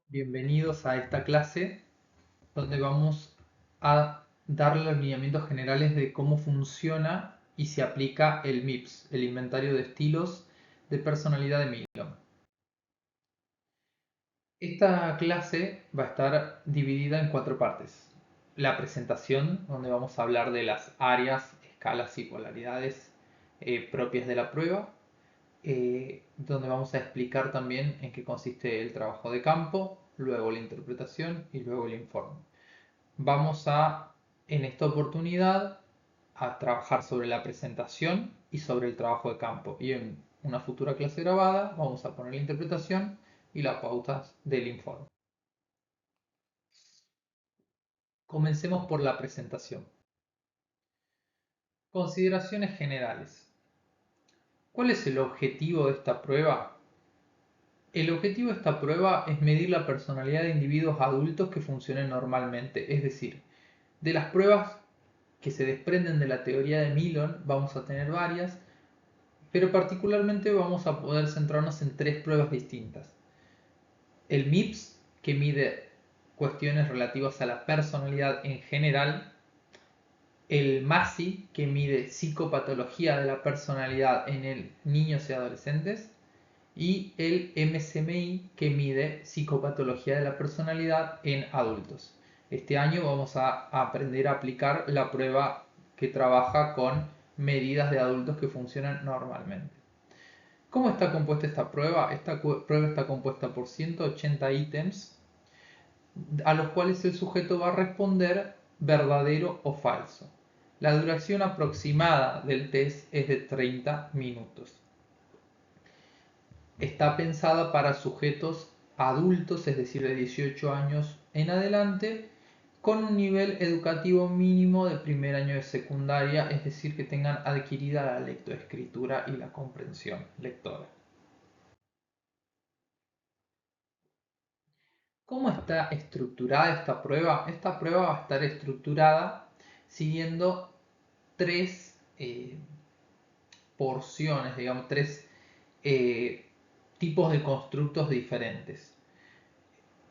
Bienvenidos a esta clase donde vamos a dar los lineamientos generales de cómo funciona y se aplica el MIPS, el inventario de estilos de personalidad de Milon. Esta clase va a estar dividida en 4 partes. La presentación, donde vamos a hablar de las áreas, escalas y polaridades propias de la prueba, donde vamos a explicar también en qué consiste el trabajo de campo, luego la interpretación y luego el informe. Vamos a, en esta oportunidad, a trabajar sobre la presentación y sobre el trabajo de campo. Y en una futura clase grabada vamos a poner la interpretación y las pautas del informe. Comencemos por la presentación. Consideraciones generales. ¿Cuál es el objetivo de esta prueba? El objetivo de esta prueba es medir la personalidad de individuos adultos que funcionen normalmente, es decir, de las pruebas que se desprenden de la teoría de Milon vamos a tener varias, pero particularmente vamos a poder centrarnos en 3 pruebas distintas. El MIPS, que mide cuestiones relativas a la personalidad en general, el MASI, que mide psicopatología de la personalidad en niños y adolescentes, y el MSMI, que mide psicopatología de la personalidad en adultos. Este año vamos a aprender a aplicar la prueba que trabaja con medidas de adultos que funcionan normalmente. ¿Cómo está compuesta esta prueba? Esta prueba está compuesta por 180 ítems a los cuales el sujeto va a responder verdadero o falso. La duración aproximada del test es de 30 minutos. Está pensada para sujetos adultos, es decir, de 18 años en adelante, con un nivel educativo mínimo de primer año de secundaria, es decir, que tengan adquirida la lectoescritura y la comprensión lectora. ¿Cómo está estructurada esta prueba? Esta prueba va a estar estructurada siguiendo 3 porciones, digamos, 3 tipos de constructos diferentes.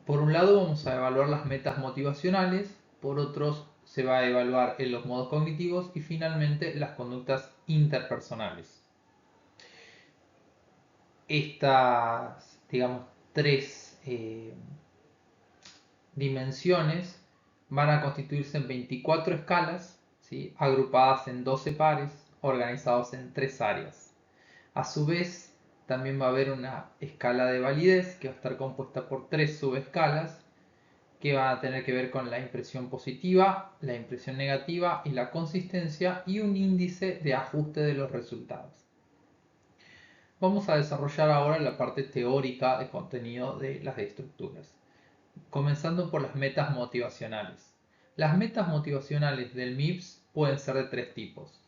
Por un lado vamos a evaluar las metas motivacionales, por otros se va a evaluar en los modos cognitivos y finalmente las conductas interpersonales. Estas, digamos, 3 dimensiones van a constituirse en 24 escalas, ¿sí?, agrupadas en 12 pares, organizados en 3 áreas. A su vez, también va a haber una escala de validez que va a estar compuesta por 3 subescalas que van a tener que ver con la impresión positiva, la impresión negativa y la consistencia, y un índice de ajuste de los resultados. Vamos a desarrollar ahora la parte teórica de contenido de las estructuras, comenzando por las metas motivacionales. Las metas motivacionales del MIPS pueden ser de 3 tipos.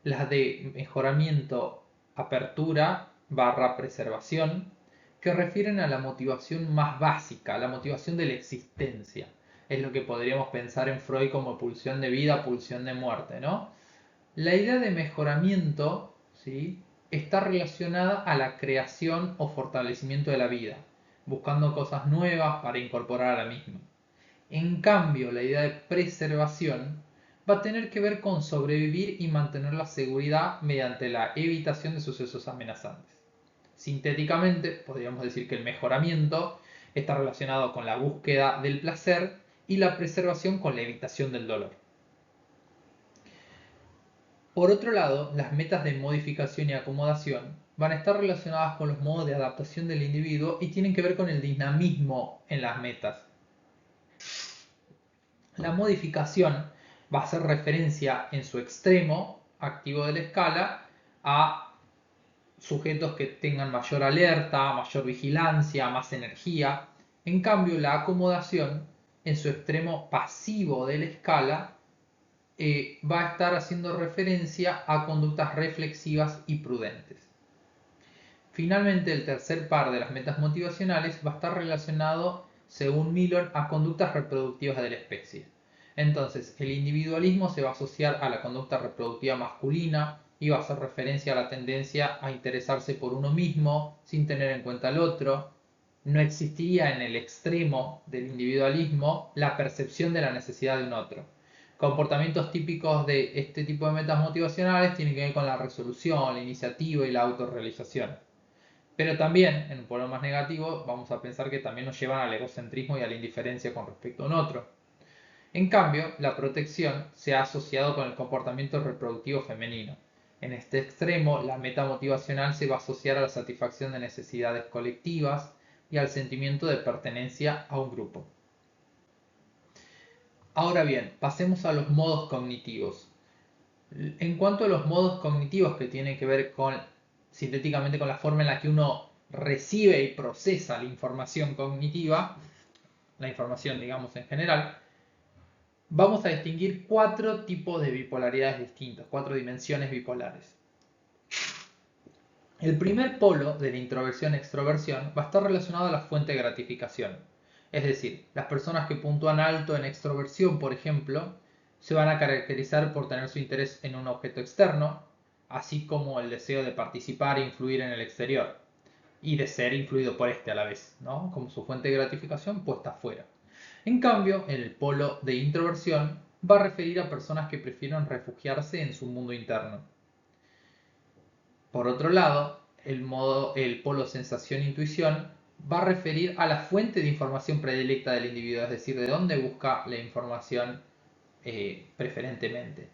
Las de mejoramiento, apertura barra preservación, que refieren a la motivación más básica, la motivación de la existencia. Es lo que podríamos pensar en Freud como pulsión de vida, pulsión de muerte, ¿no? La idea de mejoramiento, ¿sí?, está relacionada a la creación o fortalecimiento de la vida, buscando cosas nuevas para incorporar a la misma. En cambio, la idea de preservación va a tener que ver con sobrevivir y mantener la seguridad mediante la evitación de sucesos amenazantes. Sintéticamente, podríamos decir que el mejoramiento está relacionado con la búsqueda del placer y la preservación con la evitación del dolor. Por otro lado, las metas de modificación y acomodación van a estar relacionadas con los modos de adaptación del individuo y tienen que ver con el dinamismo en las metas. La modificación va a hacer referencia en su extremo activo de la escala a sujetos que tengan mayor alerta, mayor vigilancia, más energía. En cambio, la acomodación en su extremo pasivo de la escala va a estar haciendo referencia a conductas reflexivas y prudentes. Finalmente, el tercer par de las metas motivacionales va a estar relacionado, según Milon, a conductas reproductivas de la especie. Entonces, el individualismo se va a asociar a la conducta reproductiva masculina y va a hacer referencia a la tendencia a interesarse por uno mismo sin tener en cuenta al otro. no existiría en el extremo del individualismo la percepción de la necesidad de un otro. Comportamientos típicos de este tipo de metas motivacionales tienen que ver con la resolución, la iniciativa y la autorrealización. Pero también, en un polo más negativo, vamos a pensar que también nos llevan al egocentrismo y a la indiferencia con respecto a un otro. En cambio, la protección se ha asociado con el comportamiento reproductivo femenino. En este extremo, la meta motivacional se va a asociar a la satisfacción de necesidades colectivas y al sentimiento de pertenencia a un grupo. Ahora bien, pasemos a los modos cognitivos. En cuanto a los modos cognitivos que tienen que ver con, sintéticamente, con la forma en la que uno recibe y procesa la información cognitiva, la información, digamos, en general, vamos a distinguir 4 tipos de bipolaridades distintas, 4 dimensiones bipolares. El primer polo de la introversión-extroversión va a estar relacionado a la fuente de gratificación. Es decir, las personas que puntúan alto en extroversión, por ejemplo, se van a caracterizar por tener su interés en un objeto externo, así como el deseo de participar e influir en el exterior, y de ser influido por este a la vez, ¿no? Como su fuente de gratificación puesta afuera. En cambio, en el polo de introversión va a referir a personas que prefieren refugiarse en su mundo interno. Por otro lado, el polo sensación-intuición va a referir a la fuente de información predilecta del individuo, es decir, de dónde busca la información preferentemente.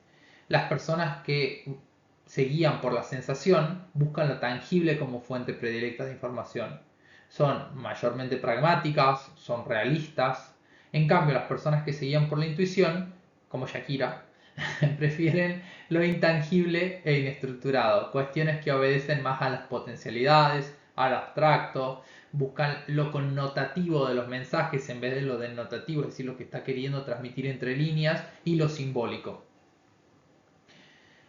Las personas que se guían por la sensación buscan lo tangible como fuente predilecta de información. Son mayormente pragmáticas, son realistas. En cambio, las personas que se guían por la intuición, como Shakira, prefieren lo intangible e inestructurado, cuestiones que obedecen más a las potencialidades, al abstracto, buscan lo connotativo de los mensajes en vez de lo dennotativo, es decir, lo que está queriendo transmitir entre líneas, y lo simbólico.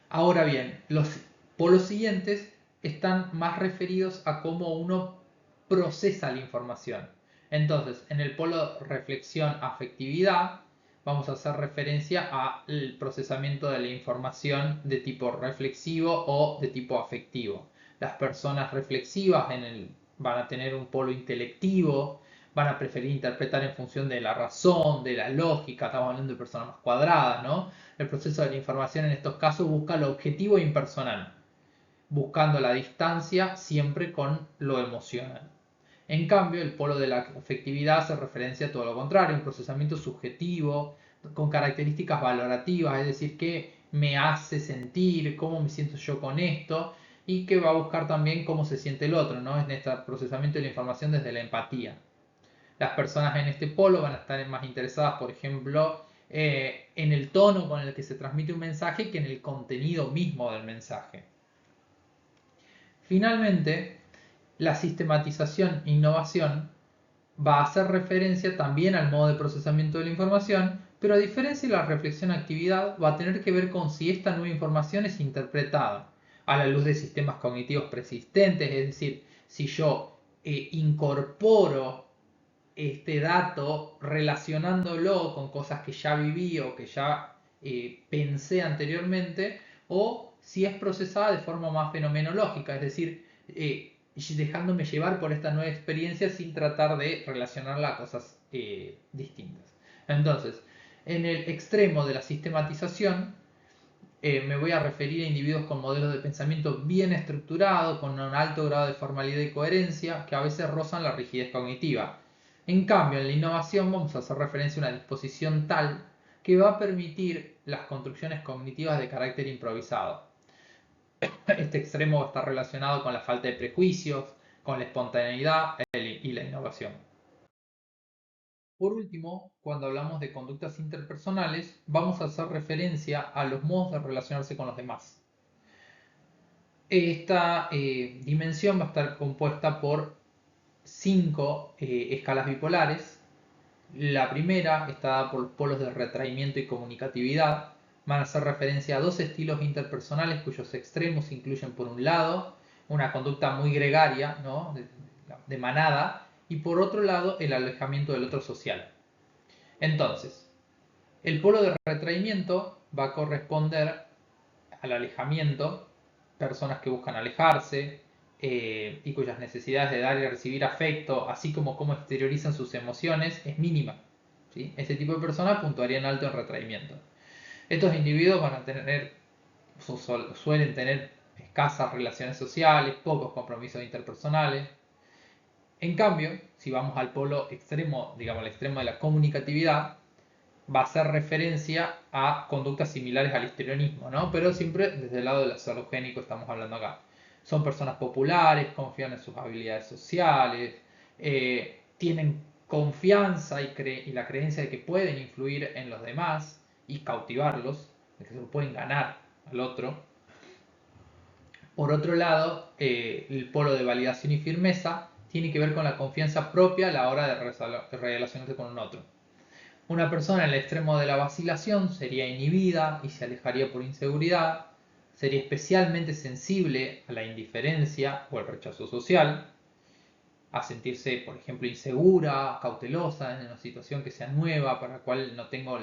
Ahora bien, los polos siguientes están más referidos a cómo uno procesa la información. Entonces, en el polo reflexión-afectividad, vamos a hacer referencia al procesamiento de la información de tipo reflexivo o de tipo afectivo. Las personas reflexivas van a tener un polo intelectivo, van a preferir interpretar en función de la razón, de la lógica, estamos hablando de personas más cuadradas, ¿no? El proceso de la información en estos casos busca lo objetivo e impersonal, buscando la distancia siempre con lo emocional. En cambio, el polo de la afectividad hace referencia a todo lo contrario, un procesamiento subjetivo, con características valorativas, es decir, qué me hace sentir, cómo me siento yo con esto, y que va a buscar también cómo se siente el otro, ¿no? En este procesamiento de la información desde la empatía. Las personas en este polo van a estar más interesadas, por ejemplo, en el tono con el que se transmite un mensaje que en el contenido mismo del mensaje. Finalmente, la sistematización e innovación va a hacer referencia también al modo de procesamiento de la información, pero a diferencia de la reflexión-actividad, va a tener que ver con si esta nueva información es interpretada a la luz de sistemas cognitivos persistentes, es decir, si yo incorporo este dato relacionándolo con cosas que ya viví o que ya pensé anteriormente, o si es procesada de forma más fenomenológica, es decir, dejándome llevar por esta nueva experiencia sin tratar de relacionarla a cosas distintas. Entonces, en el extremo de la sistematización, me voy a referir a individuos con modelos de pensamiento bien estructurados, con un alto grado de formalidad y coherencia, que a veces rozan la rigidez cognitiva. En cambio, en la innovación vamos a hacer referencia a una disposición tal que va a permitir las construcciones cognitivas de carácter improvisado. Este extremo va a estar relacionado con la falta de prejuicios, con la espontaneidad y la innovación. Por último, cuando hablamos de conductas interpersonales, vamos a hacer referencia a los modos de relacionarse con los demás. Esta dimensión va a estar compuesta por 5 escalas bipolares. La primera está dada por los polos de retraimiento y comunicatividad. Van a hacer referencia a 2 estilos interpersonales cuyos extremos incluyen, por un lado, una conducta muy gregaria, ¿no? de manada, y por otro lado, el alejamiento del otro social. Entonces, el polo de retraimiento va a corresponder al alejamiento, personas que buscan alejarse, y cuyas necesidades de dar y recibir afecto, así como cómo exteriorizan sus emociones, es mínima. ¿Sí? Este tipo de personas puntuarían alto en retraimiento. Estos individuos van a tener, suelen tener escasas relaciones sociales, pocos compromisos interpersonales. En cambio, si vamos al polo extremo, digamos al extremo de la comunicatividad, va a hacer referencia a conductas similares al histrionismo, ¿no? Pero siempre desde el lado del salogénico estamos hablando acá. Son personas populares, confían en sus habilidades sociales, tienen confianza y la creencia de que pueden influir en los demás y cautivarlos, de que se lo pueden ganar al otro. Por otro lado, el polo de validación y firmeza tiene que ver con la confianza propia a la hora de relacionarse con un otro. Una persona en el extremo de la vacilación sería inhibida y se alejaría por inseguridad, sería especialmente sensible a la indiferencia o el rechazo social, a sentirse, por ejemplo, insegura, cautelosa en una situación que sea nueva, para la cual no tengo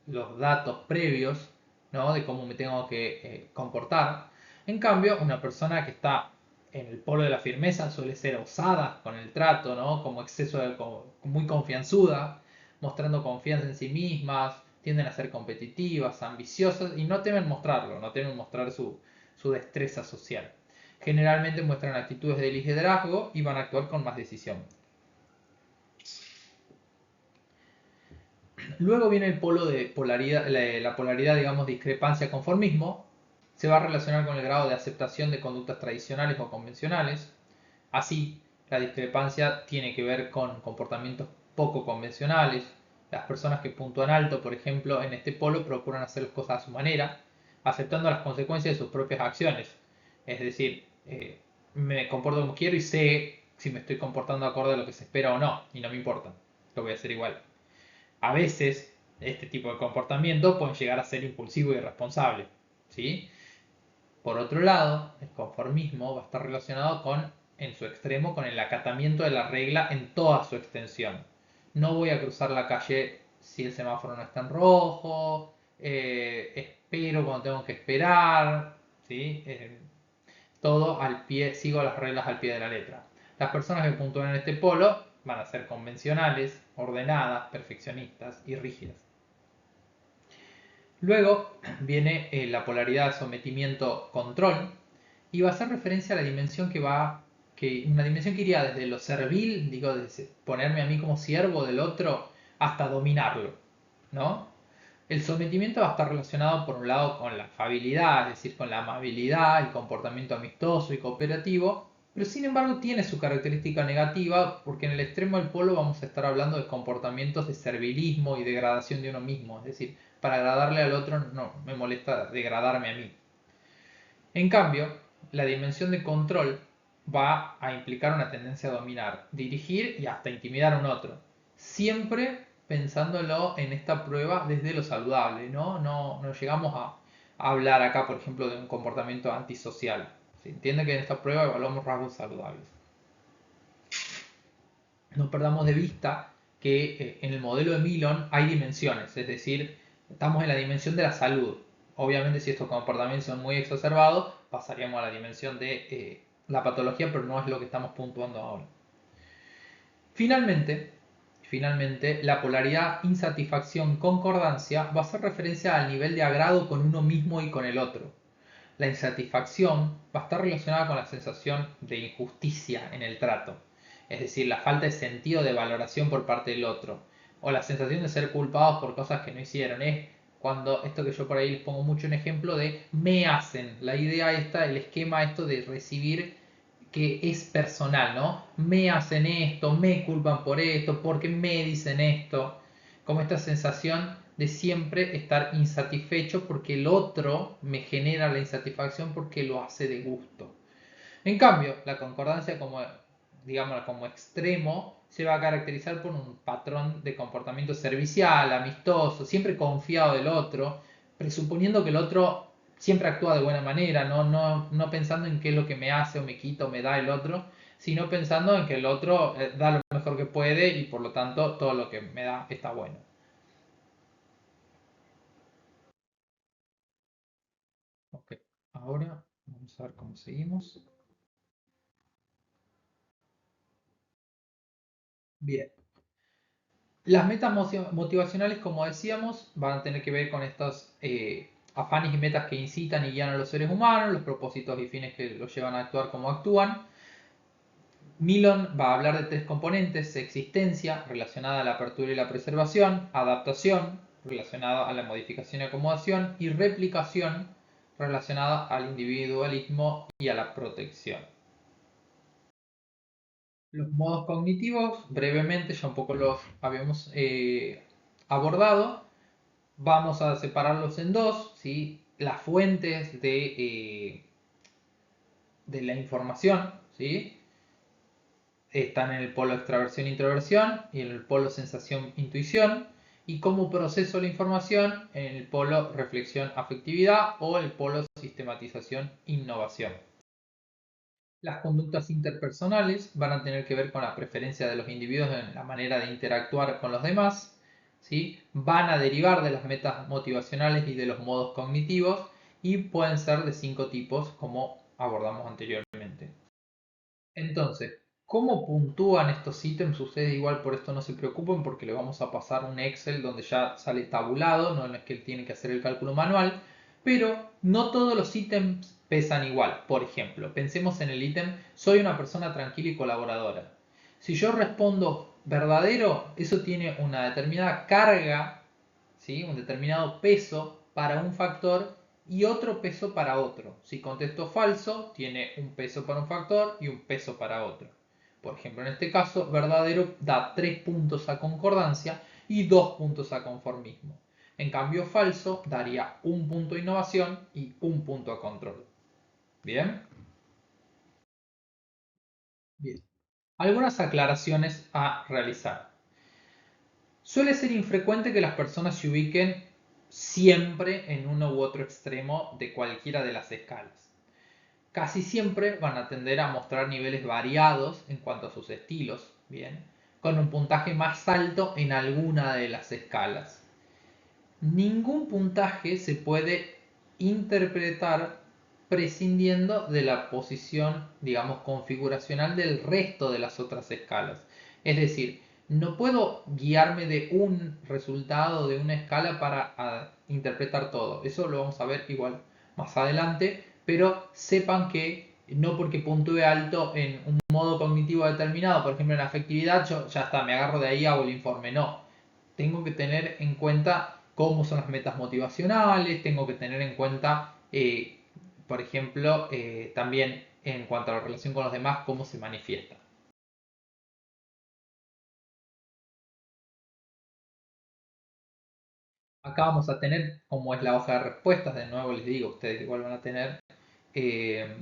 los datos previos, ¿no? De cómo me tengo que comportar. En cambio, una persona que está en el polo de la firmeza suele ser osada con el trato, ¿no? Como exceso de, como muy confianzuda, mostrando confianza en sí mismas, tienden a ser competitivas, ambiciosas y no temen mostrarlo, no temen mostrar su destreza social. Generalmente muestran actitudes de liderazgo y van a actuar con más decisión. Luego viene el polo de polaridad, la polaridad, digamos, discrepancia conformismo. Se va a relacionar con el grado de aceptación de conductas tradicionales o convencionales. Así, la discrepancia tiene que ver con comportamientos poco convencionales. Las personas que puntúan alto, por ejemplo, en este polo procuran hacer las cosas a su manera, aceptando las consecuencias de sus propias acciones. Es decir, me comporto como quiero y sé si me estoy comportando acorde a lo que se espera o no, y no me importa, lo voy a hacer igual. A veces, este tipo de comportamiento puede llegar a ser impulsivo y irresponsable, ¿sí? Por otro lado, el conformismo va a estar relacionado con, en su extremo, con el acatamiento de la regla en toda su extensión. No voy a cruzar la calle si el semáforo no está en rojo, espero cuando tengo que esperar, ¿sí? Todo al pie, sigo las reglas al pie de la letra. Las personas que puntúan en este polo van a ser convencionales, ordenadas, perfeccionistas y rígidas. Luego viene la polaridad de sometimiento-control y va a hacer referencia a la dimensión una dimensión que iría desde lo servil, digo, desde ponerme a mí como siervo del otro, hasta dominarlo, ¿no? El sometimiento va a estar relacionado por un lado con la afabilidad, es decir, con la amabilidad, el comportamiento amistoso y cooperativo, pero sin embargo tiene su característica negativa porque en el extremo del polo vamos a estar hablando de comportamientos de servilismo y degradación de uno mismo, es decir, para agradarle al otro no me molesta degradarme a mí. En cambio, la dimensión de control va a implicar una tendencia a dominar, dirigir y hasta intimidar a un otro. Siempre pensándolo en esta prueba desde lo saludable, ¿no? No llegamos a hablar acá, por ejemplo, de un comportamiento antisocial. Se entiende que en esta prueba evaluamos rasgos saludables. No perdamos de vista que en el modelo de Milon hay dimensiones, es decir, estamos en la dimensión de la salud. Obviamente si estos comportamientos son muy exacerbados, pasaríamos a la dimensión de la patología, pero no es lo que estamos puntuando ahora. Finalmente, la polaridad insatisfacción-concordancia va a hacer referencia al nivel de agrado con uno mismo y con el otro. La insatisfacción va a estar relacionada con la sensación de injusticia en el trato, es decir, la falta de sentido de valoración por parte del otro, o la sensación de ser culpados por cosas que no hicieron. Es cuando esto que yo por ahí les pongo mucho en ejemplo de me hacen, la idea esta, el esquema esto de recibir que es personal, ¿no? Me hacen esto, me culpan por esto, porque me dicen esto, como esta sensación de siempre estar insatisfecho porque el otro me genera la insatisfacción porque lo hace de gusto. En cambio, la concordancia como, digamos, como extremo se va a caracterizar por un patrón de comportamiento servicial, amistoso, siempre confiado del otro, presuponiendo que el otro siempre actúa de buena manera, no pensando en qué es lo que me hace o me quita o me da el otro, sino pensando en que el otro da lo mejor que puede y por lo tanto todo lo que me da está bueno. Ok, ahora vamos a ver cómo seguimos. Bien. Las metas motivacionales, como decíamos, van a tener que ver con estos afanes y metas que incitan y guían a los seres humanos, los propósitos y fines que los llevan a actuar como actúan. Milon va a hablar de tres componentes: existencia, relacionada a la apertura y la preservación; adaptación, relacionada a la modificación y acomodación; y replicación, relacionada al individualismo y a la protección. Los modos cognitivos, brevemente, ya un poco los habíamos abordado. Vamos a separarlos en dos, ¿sí? Las fuentes de la información, ¿sí? Están en el polo extraversión-introversión y en el polo sensación-intuición, y cómo proceso la información en el polo reflexión-afectividad o el polo sistematización-innovación. Las conductas interpersonales van a tener que ver con la preferencia de los individuos en la manera de interactuar con los demás, ¿sí? Van a derivar de las metas motivacionales y de los modos cognitivos, y pueden ser de 5 tipos como abordamos anteriormente. Entonces, ¿cómo puntúan estos ítems? Ustedes igual por esto no se preocupen, porque le vamos a pasar un Excel donde ya sale tabulado, no es que él tiene que hacer el cálculo manual, pero no todos los ítems pesan igual. Por ejemplo, pensemos en el ítem soy una persona tranquila y colaboradora. Si yo respondo verdadero, eso tiene una determinada carga, ¿sí? Un determinado peso para un factor y otro peso para otro. Si contesto falso, tiene un peso para un factor y un peso para otro. Por ejemplo, en este caso, verdadero da 3 puntos a concordancia y 2 puntos a conformismo. En cambio, falso daría un punto a innovación y un punto a control. ¿Bien? Bien. Algunas aclaraciones a realizar. Suele ser infrecuente que las personas se ubiquen siempre en uno u otro extremo de cualquiera de las escalas. Casi siempre van a tender a mostrar niveles variados en cuanto a sus estilos, ¿bien? Con un puntaje más alto en alguna de las escalas. Ningún puntaje se puede interpretar prescindiendo de la posición, digamos, configuracional del resto de las otras escalas. Es decir, no puedo guiarme de un resultado de una escala para interpretar todo. Eso lo vamos a ver igual más adelante, pero sepan que no porque puntúe alto en un modo cognitivo determinado, por ejemplo en la afectividad, yo ya está, me agarro de ahí, hago el informe. No, tengo que tener en cuenta cómo son las metas motivacionales, tengo que tener en cuenta, por ejemplo, también en cuanto a la relación con los demás, cómo se manifiesta. Acá vamos a tener como es la hoja de respuestas. De nuevo les digo, ustedes igual eh,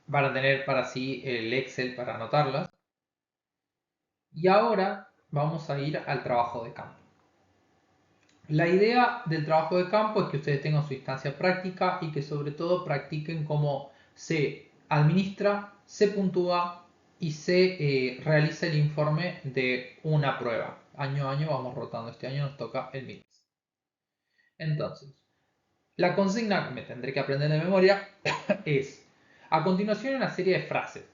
van a tener para sí el Excel para anotarlas. Y ahora vamos a ir al trabajo de campo. La idea del trabajo de campo es que ustedes tengan su instancia práctica y que sobre todo practiquen cómo se administra, se puntúa y se realiza el informe de una prueba. Año a año vamos rotando. Este año nos toca el MITES. Entonces, la consigna que me tendré que aprender de memoria es: a continuación una serie de frases.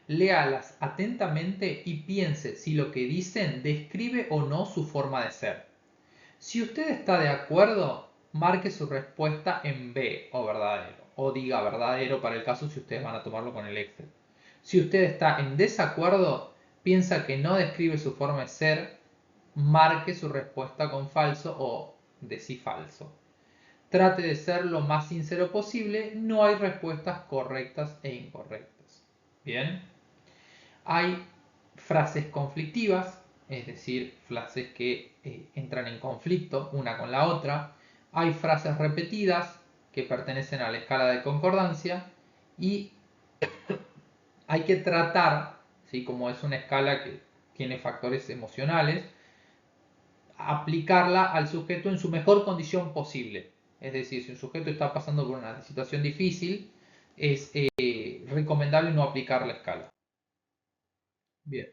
Léalas atentamente y piense si lo que dicen describe o no su forma de ser. Si usted está de acuerdo, marque su respuesta en B o verdadero, o diga verdadero para el caso si ustedes van a tomarlo con el Excel. Si usted está en desacuerdo, piensa que no describe su forma de ser, marque su respuesta con falso o de sí falso. Trate de ser lo más sincero posible, no hay respuestas correctas e incorrectas. Bien, hay frases conflictivas, es decir, frases que entran en conflicto una con la otra. Hay frases repetidas que pertenecen a la escala de concordancia, y hay que tratar, ¿sí? Como es una escala que tiene factores emocionales, aplicarla al sujeto en su mejor condición posible. Es decir, si un sujeto está pasando por una situación difícil, es recomendable no aplicar la escala. Bien.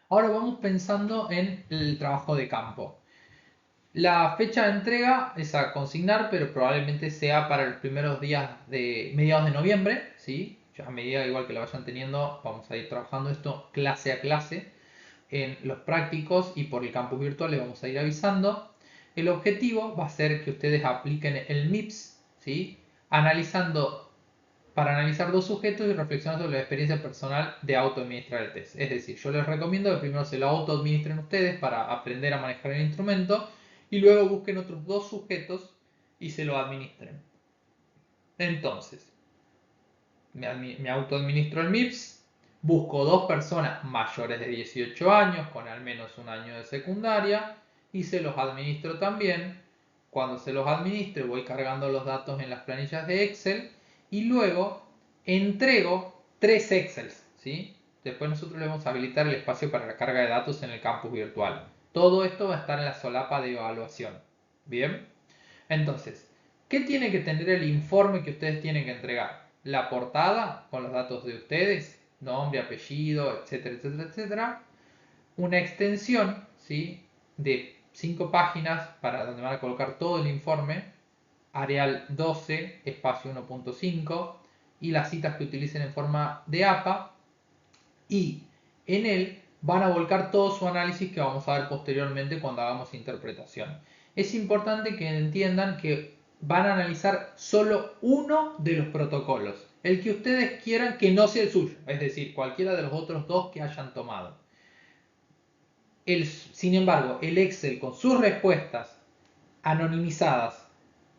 Ahora vamos pensando en el trabajo de campo. La fecha de entrega es a consignar, pero probablemente sea para los primeros días de mediados de noviembre, ¿sí? Ya a medida igual que lo vayan teniendo, vamos a ir trabajando esto clase a clase. en los prácticos y por el campus virtual les vamos a ir avisando. El objetivo va a ser que ustedes apliquen el MIPS, ¿sí? Para analizar dos sujetos y reflexionar sobre la experiencia personal de autoadministrar el test. Es decir, yo les recomiendo que primero se lo autoadministren ustedes para aprender a manejar el instrumento y luego busquen otros dos sujetos y se lo administren. Entonces, me autoadministro el MIPS, busco dos personas mayores de 18 años con al menos un año de secundaria y se los administro también. Cuando se los administre voy cargando los datos en las planillas de Excel y luego entrego 3 Excels, ¿sí? Después nosotros le vamos a habilitar el espacio para la carga de datos en el campus virtual. Todo esto va a estar en la solapa de evaluación. ¿Bien? Entonces, ¿qué tiene que tener el informe que ustedes tienen que entregar? La portada con los datos de ustedes, nombre, apellido, etcétera, etcétera, etcétera. Una extensión, ¿sí? De 5 páginas para donde van a colocar todo el informe. Arial 12, espacio 1.5 y las citas que utilicen en forma de APA. Y en él van a volcar todo su análisis que vamos a ver posteriormente cuando hagamos interpretación. Es importante que entiendan que van a analizar solo uno de los protocolos, el que ustedes quieran que no sea el suyo, es decir, cualquiera de los otros dos que hayan tomado. Sin embargo, el Excel con sus respuestas anonimizadas,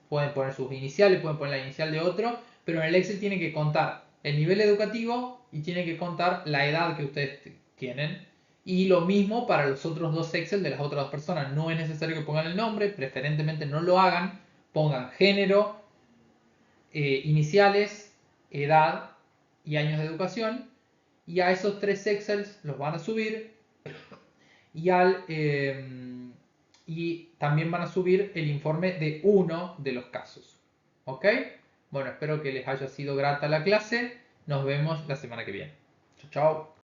pueden poner sus iniciales, pueden poner la inicial de otro, pero en el Excel tiene que contar el nivel educativo y tiene que contar la edad que ustedes tienen. Y lo mismo para los otros dos Excel de las otras dos personas. No es necesario que pongan el nombre, preferentemente no lo hagan. Pongan género, iniciales, edad y años de educación. Y a esos 3 Excels los van a subir. Y también van a subir el informe de uno de los casos. ¿Ok? Bueno, espero que les haya sido grata la clase. Nos vemos la semana que viene. Chao, chao.